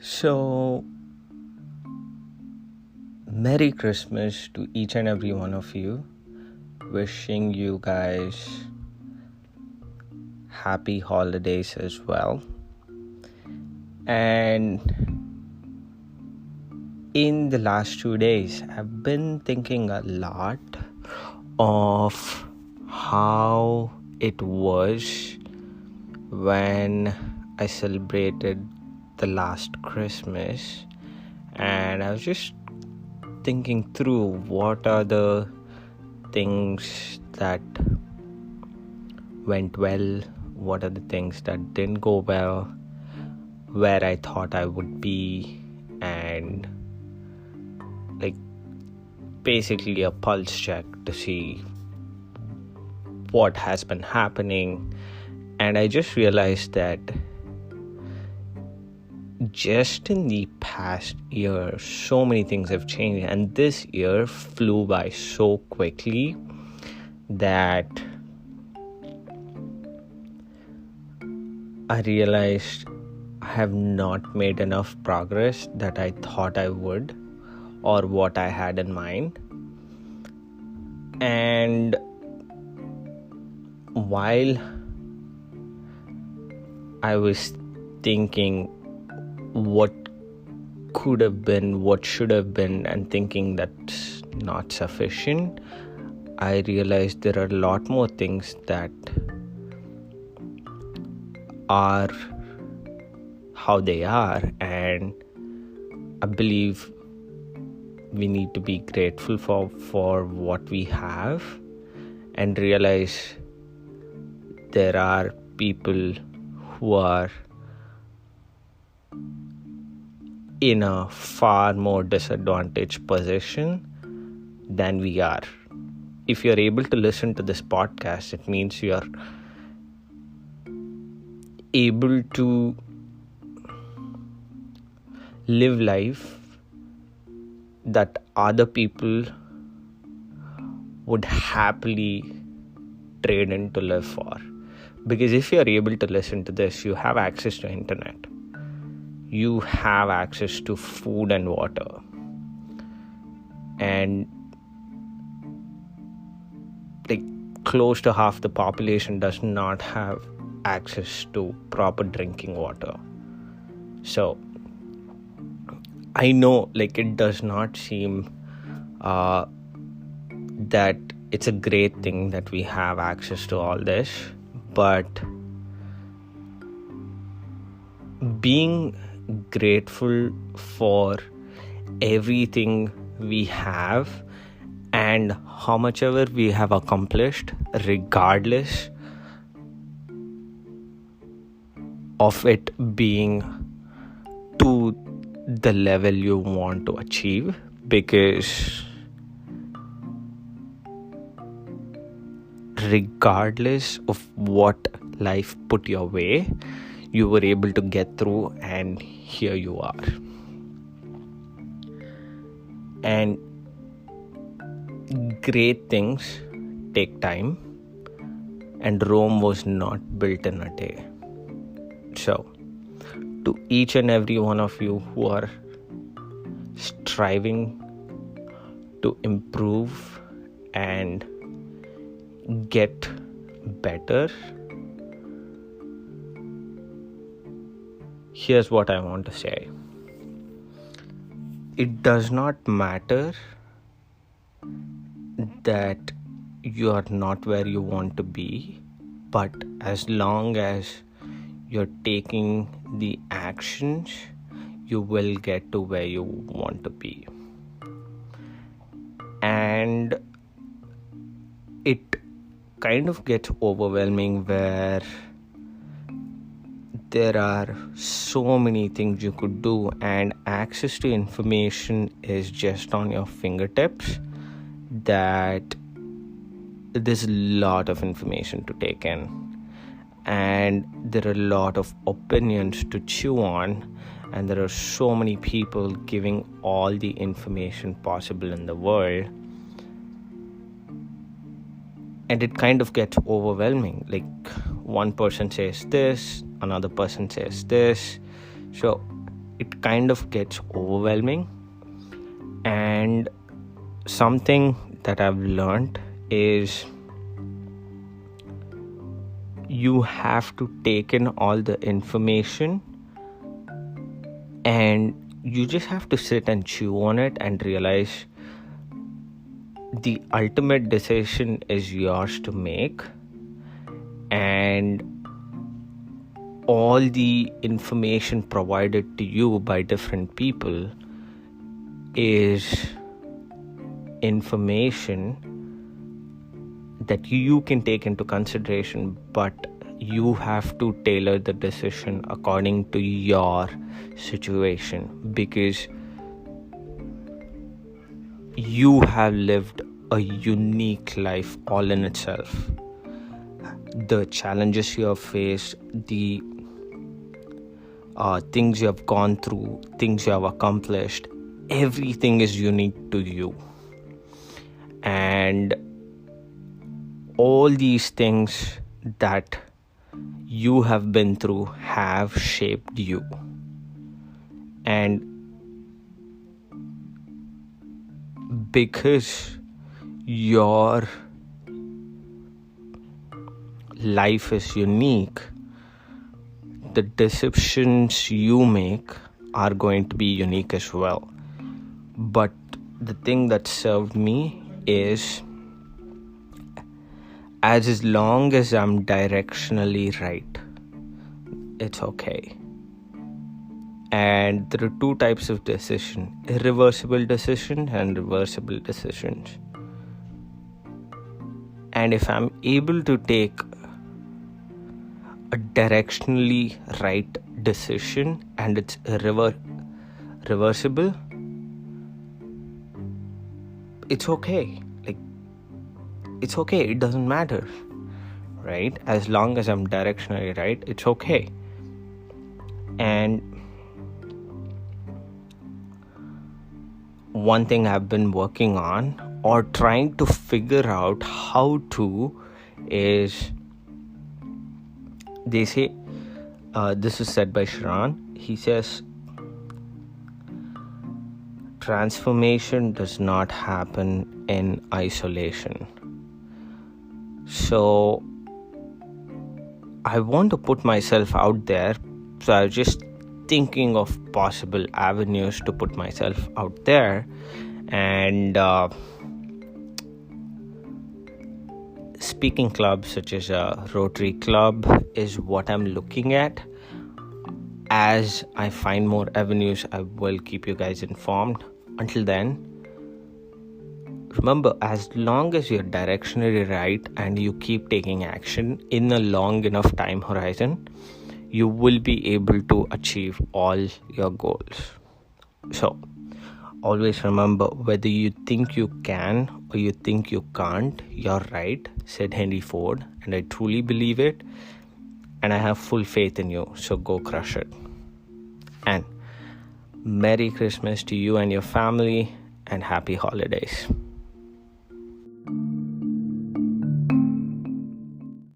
So, Merry Christmas to each and every one of you. Wishing you guys happy holidays as well. And in the last 2 days, I've been thinking a lot of how it was when I celebrated the last Christmas, and I was just thinking through what are the things that went well, what are the things that didn't go well, where I thought I would be, and basically a pulse check to see what has been happening. And I just realized that just in the past year, so many things have changed, and this year flew by so quickly that I realized I have not made enough progress that I thought I would, or what I had in mind. And while I was thinking what could have been, what should have been, and thinking that's not sufficient, I realized there are a lot more things that are how they are, and I believe we need to be grateful for what we have, and realize there are people who are in a far more disadvantaged position than we are. If you're able to listen to this podcast, it means you're able to live life that other people would happily trade in to live for. Because if you're able to listen to this, you have access to internet, you have access to food and water, and close to half the population does not have access to proper drinking water. So I know it does not seem that it's a great thing that we have access to all this, but being grateful for everything we have and how much ever we have accomplished, regardless of it being to the level you want to achieve, because regardless of what life put your way, you were able to get through, and here you are. And great things take time, and Rome was not built in a day. So to each and every one of you who are striving to improve and get better, here's what I want to say. It does not matter that you are not where you want to be, but as long as you're taking the actions, you will get to where you want to be. And it kind of gets overwhelming where there are so many things you could do, and access to information is just on your fingertips, that there's a lot of information to take in, and there are a lot of opinions to chew on, and there are so many people giving all the information possible in the world, and it kind of gets overwhelming. One person says this, another person says this, so it kind of gets overwhelming. And something that I've learned is you have to take in all the information and you just have to sit and chew on it and realize the ultimate decision is yours to make, and all the information provided to you by different people is information that you can take into consideration, but you have to tailor the decision according to your situation, because you have lived a unique life all in itself. The challenges you have faced, the things you have gone through, things you have accomplished, everything is unique to you. And all these things that you have been through have shaped you. And because your life is unique, the decisions you make are going to be unique as well. But the thing that served me is, as long as I'm directionally right, it's okay. And there are two types of decision: irreversible decision and reversible decisions. And if I'm able to take a directionally right decision and it's reversible, it's okay. It's okay, it doesn't matter, right? As long as I'm directionally right, it's okay. And one thing I've been working on or trying to figure out how to is, they say, this is said by Sharan. He says, transformation does not happen in isolation. So I want to put myself out there. So I was just thinking of possible avenues to put myself out there. And speaking clubs such as a Rotary Club is what I'm looking at. As I find more avenues, I will keep you guys informed. Until then, remember, as long as you're directionally right and you keep taking action in a long enough time horizon, you will be able to achieve all your goals. So, always remember, whether you think you can or you think you can't, you're right, said Henry Ford, and I truly believe it, and I have full faith in you, so go crush it. And Merry Christmas to you and your family, and Happy Holidays.